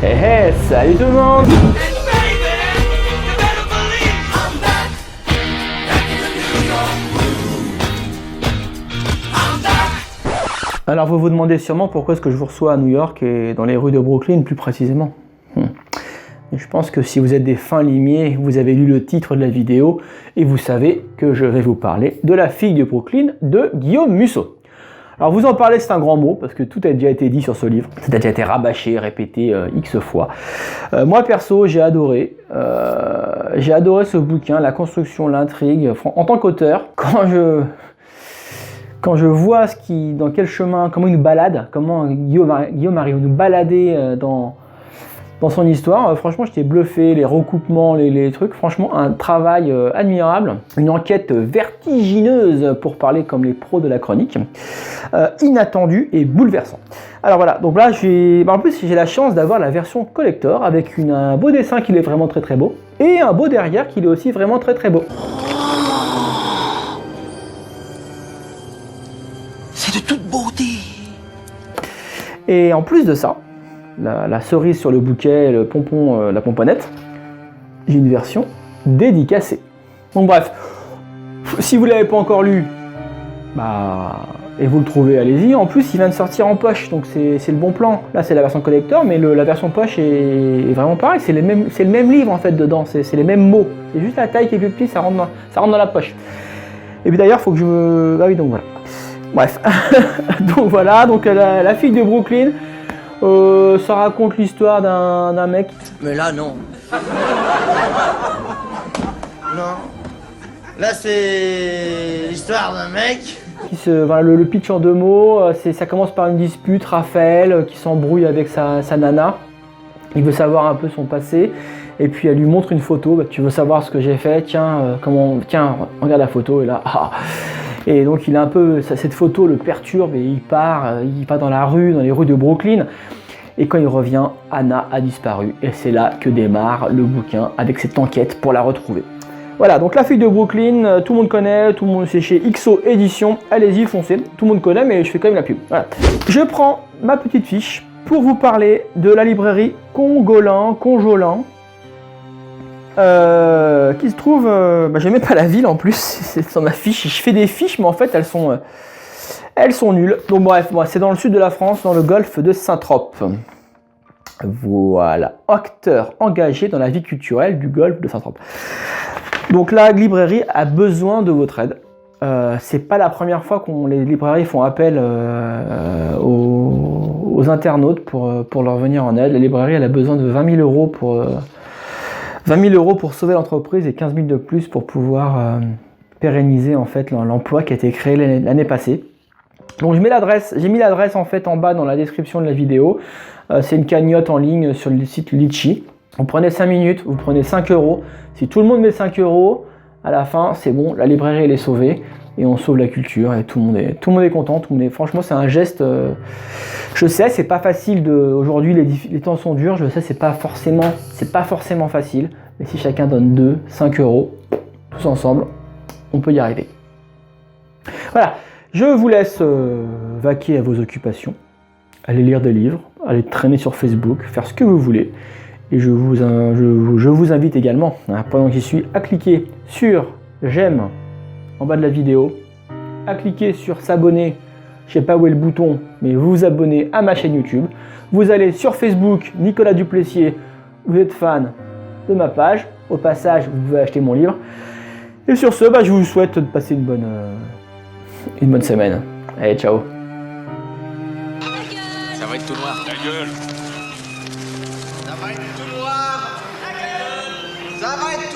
Hey hey, salut tout le monde! Alors vous vous demandez sûrement pourquoi est-ce que je vous reçois à New York et dans les rues de Brooklyn plus précisément. Je pense que si vous êtes des fins limiers, vous avez lu le titre de la vidéo et vous savez que je vais vous parler de La fille de Brooklyn de Guillaume Musso. Alors vous en parler, c'est un grand mot parce que tout a déjà été dit sur ce livre, ça a déjà été rabâché, répété X fois. Moi perso, j'ai adoré ce bouquin, la construction, l'intrigue. En tant qu'auteur, quand je vois dans quel chemin, comment il nous balade, comment Guillaume arrive à nous balader dans son histoire, franchement j'étais bluffé, les recoupements, les trucs, franchement un travail admirable, une enquête vertigineuse pour parler comme les pros de la chronique, inattendu et bouleversant. Alors voilà, donc là en plus j'ai la chance d'avoir la version collector avec un beau dessin qui est vraiment très très beau et un beau derrière qui est aussi vraiment très très beau. C'est de toute beauté. Et en plus de ça, la cerise sur le bouquet, le pompon, la pomponnette, j'ai une version dédicacée. Donc bref, si vous ne l'avez pas encore lu, et vous le trouvez, allez-y. En plus, il vient de sortir en poche, donc c'est le bon plan. Là, c'est la version collector, mais la version poche est vraiment pareil. C'est le même livre en fait dedans, c'est les mêmes mots. C'est juste la taille qui est plus petite, ça rentre dans la poche. Et puis d'ailleurs, il faut que je me... Ah oui, donc voilà. Bref, donc voilà, donc la fille de Brooklyn, ça raconte l'histoire d'un mec. Mais là, non. Non. Là, c'est l'histoire d'un mec. Le pitch en deux mots, ça commence par une dispute, Raphaël qui s'embrouille avec sa nana. Il veut savoir un peu son passé, et puis elle lui montre une photo. Tu veux savoir ce que j'ai fait? Tiens, regarde la photo, et là... Et donc il a un peu, cette photo le perturbe et il part dans les rues de Brooklyn. Et quand il revient, Anna a disparu. Et c'est là que démarre le bouquin avec cette enquête pour la retrouver. Voilà, donc La fille de Brooklyn, tout le monde connaît, c'est chez XO Édition. Allez-y, foncez, tout le monde connaît, mais je fais quand même la pub. Voilà. Je prends ma petite fiche pour vous parler de la librairie Conjolan. Qui se trouve, j'ai même pas la ville en plus, c'est sur ma fiche, je fais des fiches mais en fait elles sont nulles. Donc bref, c'est dans le sud de la France, dans le golfe de Saint-Trope. Voilà, acteur engagé dans la vie culturelle du golfe de Saint-Trope. Donc la librairie a besoin de votre aide. C'est pas la première fois que les librairies font appel aux internautes pour leur venir en aide. La librairie elle a besoin de 20 000 euros pour... 20 000 euros pour sauver l'entreprise et 15 000 de plus pour pouvoir pérenniser en fait l'emploi qui a été créé l'année passée. Donc j'ai mis l'adresse en fait en bas dans la description de la vidéo. C'est une cagnotte en ligne sur le site Litchi. Vous prenez 5 minutes, vous prenez 5 euros. Si tout le monde met 5 euros, à la fin c'est bon, la librairie elle est sauvée et on sauve la culture et tout le monde est content. Franchement c'est un geste. Je sais, c'est pas facile aujourd'hui, les temps sont durs, je sais, c'est pas forcément facile, mais si chacun donne 5 euros, tous ensemble, on peut y arriver. Voilà, je vous laisse vaquer à vos occupations, aller lire des livres, aller traîner sur Facebook, faire ce que vous voulez, et je vous invite également, pendant que j'y suis, à cliquer sur j'aime en bas de la vidéo, à cliquer sur s'abonner. Je sais pas où est le bouton, mais vous vous abonnez à ma chaîne YouTube. Vous allez sur Facebook, Nicolas Duplessier, vous êtes fan de ma page. Au passage, vous pouvez acheter mon livre. Et sur ce, je vous souhaite de passer une bonne semaine. Allez, ciao. Ça va être tout noir. Ta gueule. Ça va être tout noir. Ta gueule. Ça va être